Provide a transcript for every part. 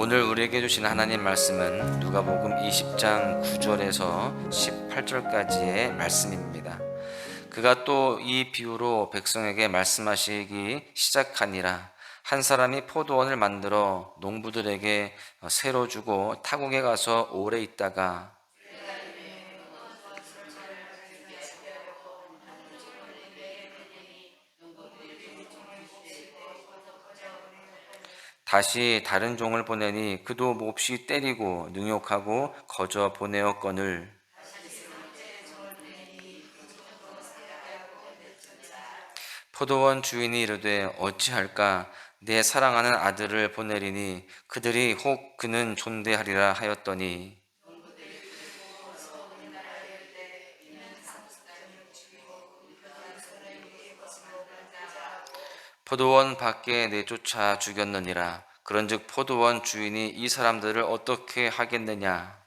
오늘 우리에게 주신 하나님 말씀은 누가복음 20장 9절에서 18절까지의 말씀입니다. 그가 또 이 비유로 백성에게 말씀하시기 시작하니라. 한 사람이 포도원을 만들어 농부들에게 새로 주고 타국에 가서 오래 있다가 다시 다른 종을 보내니 그도 몹시 때리고 능욕하고 거저 보내었거늘 포도원 주인이 이르되 어찌할까 내 사랑하는 아들을 보내리니 그들이 혹 그는 존대하리라 하였더니 포도원 밖에 내쫓아 죽였느니라. 그런즉 포도원 주인이 이 사람들을 어떻게 하겠느냐.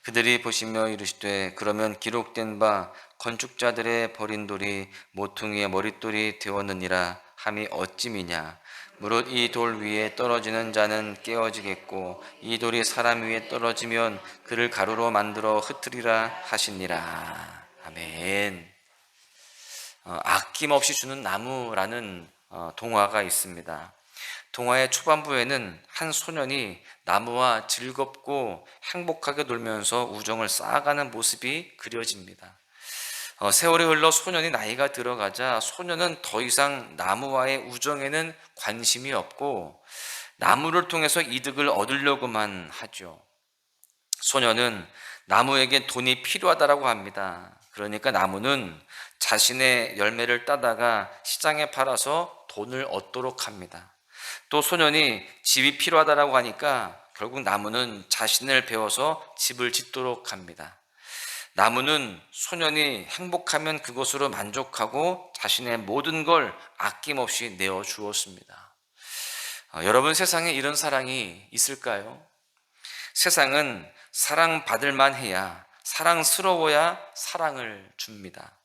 그들이 보시며 이르시되 그러면 기록된 바 건축자들의 버린 돌이 모퉁이의 머릿돌이 되었느니라 함이 어찌미냐. 무릇 이 돌 위에 떨어지는 자는 깨어지겠고 이 돌이 사람 위에 떨어지면 그를 가루로 만들어 흩으리라 하시니라. 아멘. 아낌없이 주는 나무라는 동화가 있습니다. 동화의 초반부에는 한 소년이 나무와 즐겁고 행복하게 놀면서 우정을 쌓아가는 모습이 그려집니다. 세월이 흘러 소년이 나이가 들어가자 소년은 더 이상 나무와의 우정에는 관심이 없고 나무를 통해서 이득을 얻으려고만 하죠. 소년은 나무에게 돈이 필요하다고 합니다. 그러니까 나무는 자신의 열매를 따다가 시장에 팔아서 돈을 얻도록 합니다. 또 소년이 집이 필요하다고 하니까 결국 나무는 자신을 베어서 집을 짓도록 합니다. 나무는 소년이 행복하면 그것으로 만족하고 자신의 모든 걸 아낌없이 내어 주었습니다. 여러분, 세상에 이런 사랑이 있을까요? 세상은 사랑받을 만해야, 사랑스러워야 사랑을 줍니다.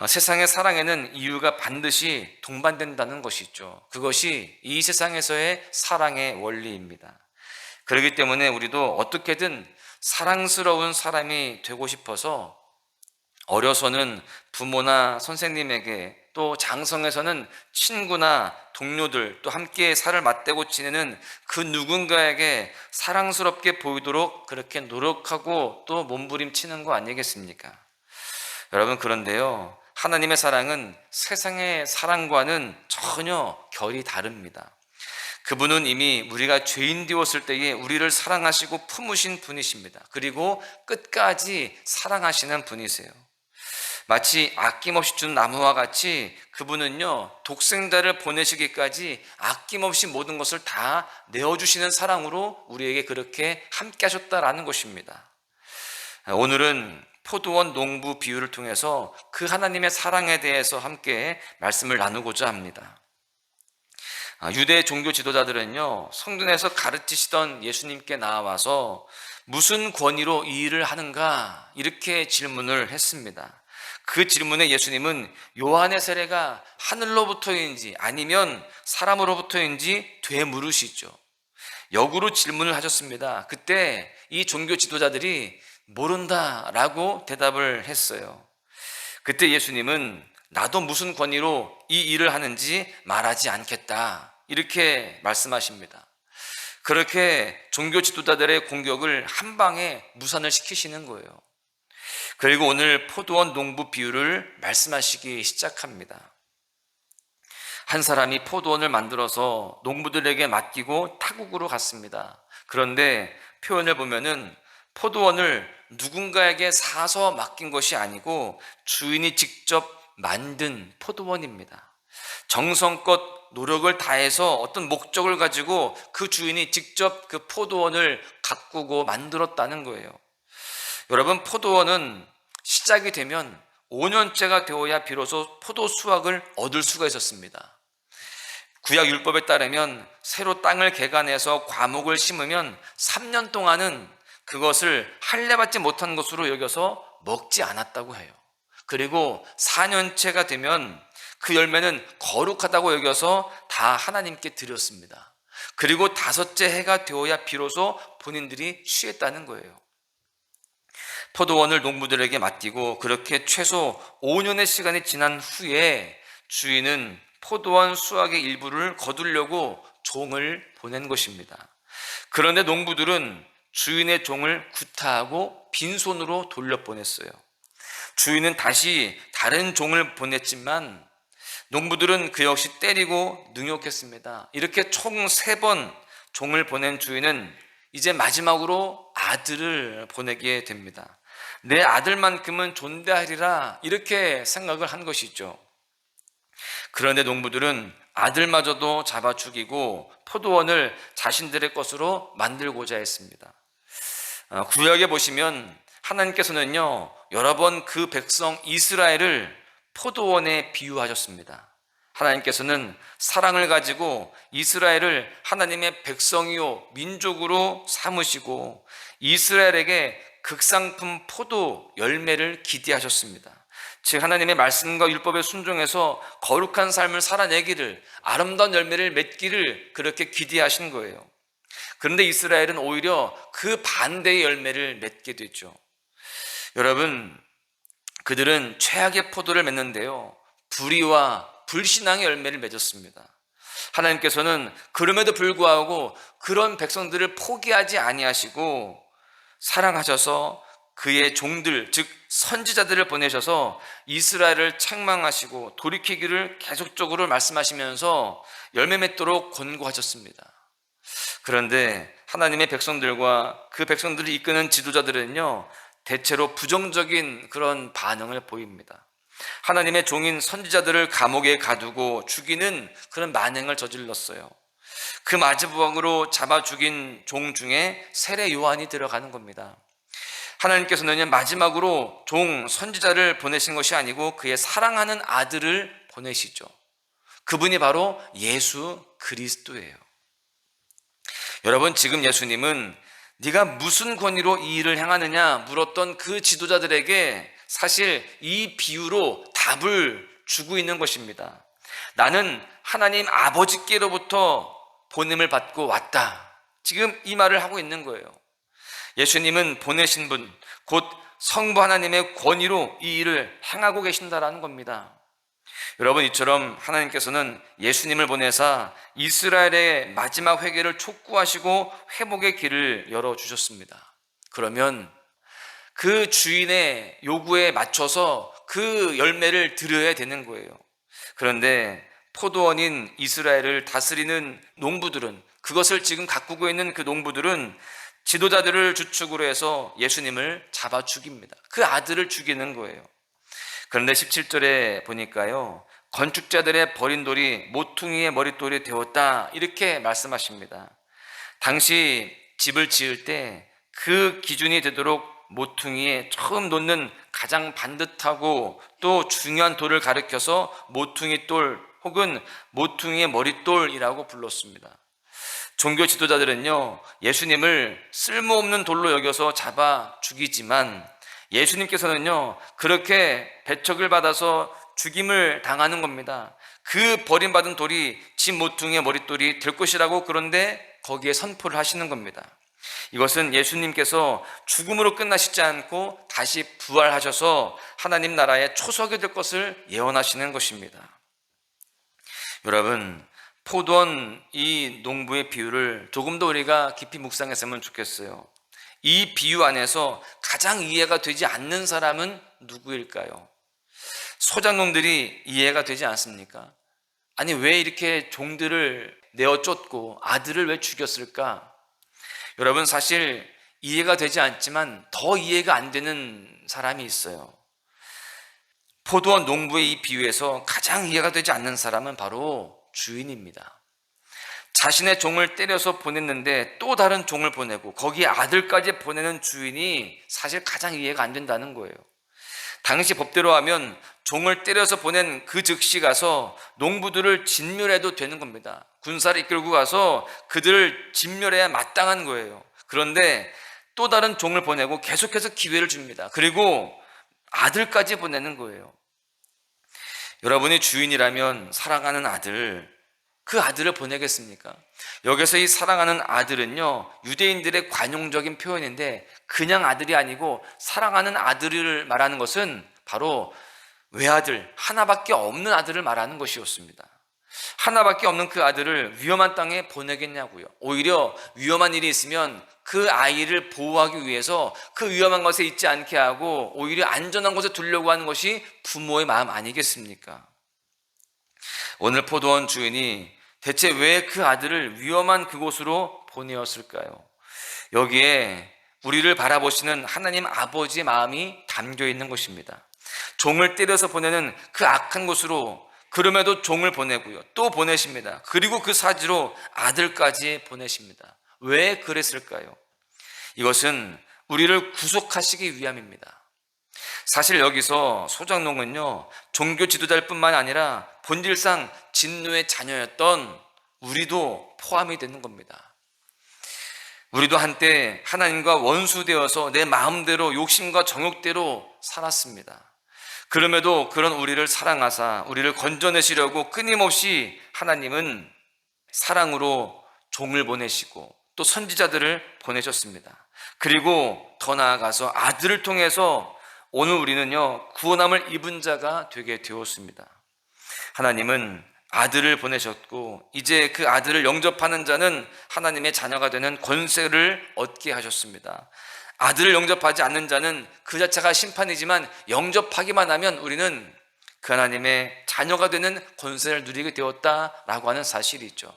세상의 사랑에는 이유가 반드시 동반된다는 것이죠. 그것이 이 세상에서의 사랑의 원리입니다. 그렇기 때문에 우리도 어떻게든 사랑스러운 사람이 되고 싶어서 어려서는 부모나 선생님에게, 또 장성에서는 친구나 동료들, 또 함께 살을 맞대고 지내는 그 누군가에게 사랑스럽게 보이도록 그렇게 노력하고 또 몸부림치는 거 아니겠습니까? 여러분, 그런데요, 하나님의 사랑은 세상의 사랑과는 전혀 결이 다릅니다. 그분은 이미 우리가 죄인 되었을 때에 우리를 사랑하시고 품으신 분이십니다. 그리고 끝까지 사랑하시는 분이세요. 마치 아낌없이 준 나무와 같이 그분은요, 독생자를 보내시기까지 아낌없이 모든 것을 다 내어주시는 사랑으로 우리에게 그렇게 함께 하셨다라는 것입니다. 오늘은 포도원 농부 비유를 통해서 그 하나님의 사랑에 대해서 함께 말씀을 나누고자 합니다. 유대 종교 지도자들은요, 성전에서 가르치시던 예수님께 나와서 무슨 권위로 이 일을 하는가 이렇게 질문을 했습니다. 그 질문에 예수님은 요한의 세례가 하늘로부터인지 아니면 사람으로부터인지 되물으시죠. 역으로 질문을 하셨습니다. 그때 이 종교 지도자들이 모른다라고 대답을 했어요. 그때 예수님은 나도 무슨 권위로 이 일을 하는지 말하지 않겠다 이렇게 말씀하십니다. 그렇게 종교 지도자들의 공격을 한 방에 무산을 시키시는 거예요. 그리고 오늘 포도원 농부 비유를 말씀하시기 시작합니다. 한 사람이 포도원을 만들어서 농부들에게 맡기고 타국으로 갔습니다. 그런데 표현을 보면은 포도원을 누군가에게 사서 맡긴 것이 아니고 주인이 직접 만든 포도원입니다. 정성껏 노력을 다해서 어떤 목적을 가지고 그 주인이 직접 그 포도원을 가꾸고 만들었다는 거예요. 여러분, 포도원은 시작이 되면 5년째가 되어야 비로소 포도 수확을 얻을 수가 있었습니다. 구약 율법에 따르면 새로 땅을 개간해서 과목을 심으면 3년 동안은 그것을 할례받지 못한 것으로 여겨서 먹지 않았다고 해요. 그리고 4년째가 되면 그 열매는 거룩하다고 여겨서 다 하나님께 드렸습니다. 그리고 5째 해가 되어야 비로소 본인들이 취했다는 거예요. 포도원을 농부들에게 맡기고 그렇게 최소 5년의 시간이 지난 후에 주인은 포도원 수확의 일부를 거두려고 종을 보낸 것입니다. 그런데 농부들은 주인의 종을 구타하고 빈손으로 돌려보냈어요. 주인은 다시 다른 종을 보냈지만 농부들은 그 역시 때리고 능욕했습니다. 이렇게 총 3번 종을 보낸 주인은 이제 마지막으로 아들을 보내게 됩니다. 내 아들만큼은 존대하리라, 이렇게 생각을 한 것이죠. 그런데 농부들은 아들마저도 잡아 죽이고 포도원을 자신들의 것으로 만들고자 했습니다. 구약에 보시면 하나님께서는요, 여러 번 그 백성 이스라엘을 포도원에 비유하셨습니다. 하나님께서는 사랑을 가지고 이스라엘을 하나님의 백성이요 민족으로 삼으시고 이스라엘에게 극상품 포도 열매를 기대하셨습니다. 즉 하나님의 말씀과 율법에 순종해서 거룩한 삶을 살아내기를, 아름다운 열매를 맺기를 그렇게 기대하신 거예요. 그런데 이스라엘은 오히려 그 반대의 열매를 맺게 되죠. 여러분, 그들은 최악의 포도를 맺는데요, 불의와 불신앙의 열매를 맺었습니다. 하나님께서는 그럼에도 불구하고 그런 백성들을 포기하지 아니하시고 사랑하셔서 그의 종들, 즉 선지자들을 보내셔서 이스라엘을 책망하시고 돌이키기를 계속적으로 말씀하시면서 열매 맺도록 권고하셨습니다. 그런데 하나님의 백성들과 그 백성들을 이끄는 지도자들은요, 대체로 부정적인 그런 반응을 보입니다. 하나님의 종인 선지자들을 감옥에 가두고 죽이는 그런 만행을 저질렀어요. 그 마지막으로 잡아 죽인 종 중에 세례 요한이 들어가는 겁니다. 하나님께서는 마지막으로 종 선지자를 보내신 것이 아니고 그의 사랑하는 아들을 보내시죠. 그분이 바로 예수 그리스도예요. 여러분, 지금 예수님은 네가 무슨 권위로 이 일을 행하느냐 물었던 그 지도자들에게 사실 이 비유로 답을 주고 있는 것입니다. 나는 하나님 아버지께로부터 보냄을 받고 왔다, 지금 이 말을 하고 있는 거예요. 예수님은 보내신 분, 곧 성부 하나님의 권위로 이 일을 행하고 계신다라는 겁니다. 여러분, 이처럼 하나님께서는 예수님을 보내사 이스라엘의 마지막 회개를 촉구하시고 회복의 길을 열어주셨습니다. 그러면 그 주인의 요구에 맞춰서 그 열매를 드려야 되는 거예요. 그런데 포도원인 이스라엘을 다스리는 농부들은, 그것을 지금 가꾸고 있는 그 농부들은 지도자들을 주축으로 해서 예수님을 잡아 죽입니다. 그 아들을 죽이는 거예요. 그런데 17절에 보니까요, 건축자들의 버린 돌이 모퉁이의 머릿돌이 되었다, 이렇게 말씀하십니다. 당시 집을 지을 때 그 기준이 되도록 모퉁이에 처음 놓는 가장 반듯하고 또 중요한 돌을 가리켜서 모퉁이 돌 혹은 모퉁이의 머릿돌이라고 불렀습니다. 종교 지도자들은요, 예수님을 쓸모없는 돌로 여겨서 잡아 죽이지만 예수님께서는요, 그렇게 배척을 받아서 죽임을 당하는 겁니다. 그 버림받은 돌이 집 모퉁이의 머릿돌이 될 것이라고, 그런데 거기에 선포를 하시는 겁니다. 이것은 예수님께서 죽음으로 끝나시지 않고 다시 부활하셔서 하나님 나라의 초석이 될 것을 예언하시는 것입니다. 여러분, 포도원 이 농부의 비유를 조금 더 우리가 깊이 묵상했으면 좋겠어요. 이 비유 안에서 가장 이해가 되지 않는 사람은 누구일까요? 소작농들이 이해가 되지 않습니까? 아니, 왜 이렇게 종들을 내어 쫓고 아들을 왜 죽였을까? 여러분, 사실 이해가 되지 않지만 더 이해가 안 되는 사람이 있어요. 포도원 농부의 이 비유에서 가장 이해가 되지 않는 사람은 바로 주인입니다. 자신의 종을 때려서 보냈는데 또 다른 종을 보내고 거기에 아들까지 보내는 주인이 사실 가장 이해가 안 된다는 거예요. 당시 법대로 하면 종을 때려서 보낸 그 즉시 가서 농부들을 진멸해도 되는 겁니다. 군사를 이끌고 가서 그들을 진멸해야 마땅한 거예요. 그런데 또 다른 종을 보내고 계속해서 기회를 줍니다. 그리고 아들까지 보내는 거예요. 여러분이 주인이라면 사랑하는 아들, 그 아들을 보내겠습니까? 여기서 이 사랑하는 아들은요, 유대인들의 관용적인 표현인데 그냥 아들이 아니고 사랑하는 아들을 말하는 것은 바로 외아들, 하나밖에 없는 아들을 말하는 것이었습니다. 하나밖에 없는 그 아들을 위험한 땅에 보내겠냐고요. 오히려 위험한 일이 있으면 그 아이를 보호하기 위해서 그 위험한 것에 있지 않게 하고 오히려 안전한 곳에 두려고 하는 것이 부모의 마음 아니겠습니까? 오늘 포도원 주인이 대체 왜 그 아들을 위험한 그곳으로 보내었을까요? 여기에 우리를 바라보시는 하나님 아버지의 마음이 담겨 있는 것입니다. 종을 때려서 보내는 그 악한 곳으로 그럼에도 종을 보내고요, 또 보내십니다. 그리고 그 사지로 아들까지 보내십니다. 왜 그랬을까요? 이것은 우리를 구속하시기 위함입니다. 사실 여기서 소장농은요, 종교 지도자일 뿐만 아니라 본질상 진노의 자녀였던 우리도 포함이 되는 겁니다. 우리도 한때 하나님과 원수되어서 내 마음대로 욕심과 정욕대로 살았습니다. 그럼에도 그런 우리를 사랑하사 우리를 건져내시려고 끊임없이 하나님은 사랑으로 종을 보내시고 또 선지자들을 보내셨습니다. 그리고 더 나아가서 아들을 통해서 오늘 우리는요, 구원함을 입은 자가 되게 되었습니다. 하나님은 아들을 보내셨고 이제 그 아들을 영접하는 자는 하나님의 자녀가 되는 권세를 얻게 하셨습니다. 아들을 영접하지 않는 자는 그 자체가 심판이지만 영접하기만 하면 우리는 그 하나님의 자녀가 되는 권세를 누리게 되었다라고 하는 사실이죠.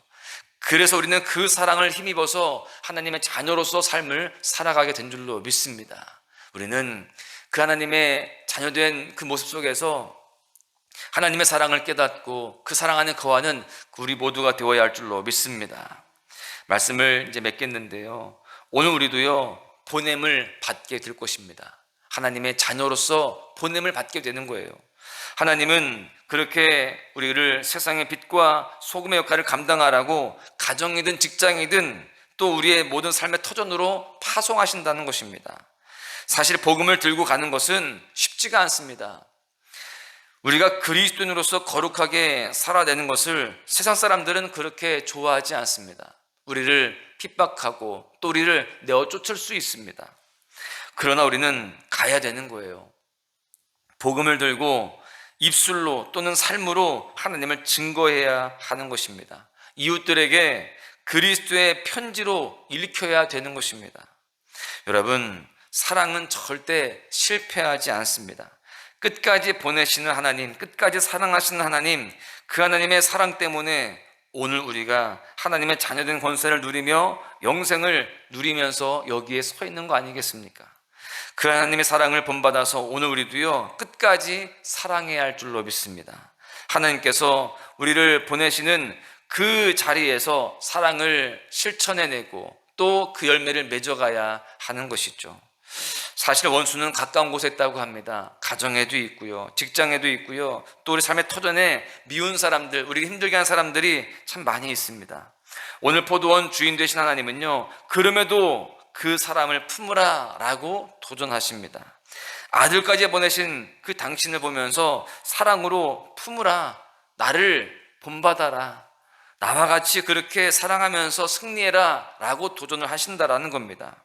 그래서 우리는 그 사랑을 힘입어서 하나님의 자녀로서 삶을 살아가게 된 줄로 믿습니다. 우리는 그 하나님의 자녀된 그 모습 속에서 하나님의 사랑을 깨닫고 그 사랑 안에 거하는 우리 모두가 되어야 할 줄로 믿습니다. 말씀을 이제 맺겠는데요, 오늘 우리도요, 보냄을 받게 될 것입니다. 하나님의 자녀로서 보냄을 받게 되는 거예요. 하나님은 그렇게 우리를 세상의 빛과 소금의 역할을 감당하라고 가정이든 직장이든 또 우리의 모든 삶의 터전으로 파송하신다는 것입니다. 사실 복음을 들고 가는 것은 쉽지가 않습니다. 우리가 그리스도인으로서 거룩하게 살아내는 것을 세상 사람들은 그렇게 좋아하지 않습니다. 우리를 핍박하고 또 우리를 내어 쫓을 수 있습니다. 그러나 우리는 가야 되는 거예요. 복음을 들고 입술로 또는 삶으로 하나님을 증거해야 하는 것입니다. 이웃들에게 그리스도의 편지로 읽혀야 되는 것입니다. 여러분, 사랑은 절대 실패하지 않습니다. 끝까지 보내시는 하나님, 끝까지 사랑하시는 하나님, 그 하나님의 사랑 때문에 오늘 우리가 하나님의 자녀된 권세를 누리며 영생을 누리면서 여기에 서 있는 거 아니겠습니까? 그 하나님의 사랑을 본받아서 오늘 우리도요, 끝까지 사랑해야 할 줄로 믿습니다. 하나님께서 우리를 보내시는 그 자리에서 사랑을 실천해내고 또 그 열매를 맺어가야 하는 것이죠. 사실 원수는 가까운 곳에 있다고 합니다. 가정에도 있고요, 직장에도 있고요, 또 우리 삶의 터전에 미운 사람들, 우리 힘들게 하는 사람들이 참 많이 있습니다. 오늘 포도원 주인 되신 하나님은요, 그럼에도 그 사람을 품으라 라고 도전하십니다. 아들까지 보내신 그 당신을 보면서 사랑으로 품으라, 나를 본받아라, 나와 같이 그렇게 사랑하면서 승리해라 라고 도전을 하신다라는 겁니다.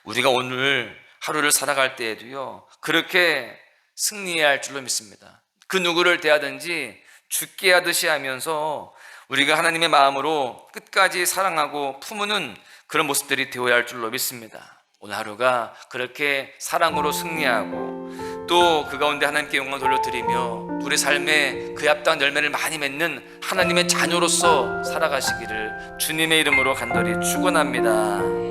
우리가 오늘 하루를 살아갈 때에도요, 그렇게 승리해야 할 줄로 믿습니다. 그 누구를 대하든지 죽게 하듯이 하면서 우리가 하나님의 마음으로 끝까지 사랑하고 품는 그런 모습들이 되어야 할 줄로 믿습니다. 오늘 하루가 그렇게 사랑으로 승리하고 또 그 가운데 하나님께 영광을 돌려드리며 우리 삶에 그 합당한 열매를 많이 맺는 하나님의 자녀로서 살아가시기를 주님의 이름으로 간절히 축원합니다.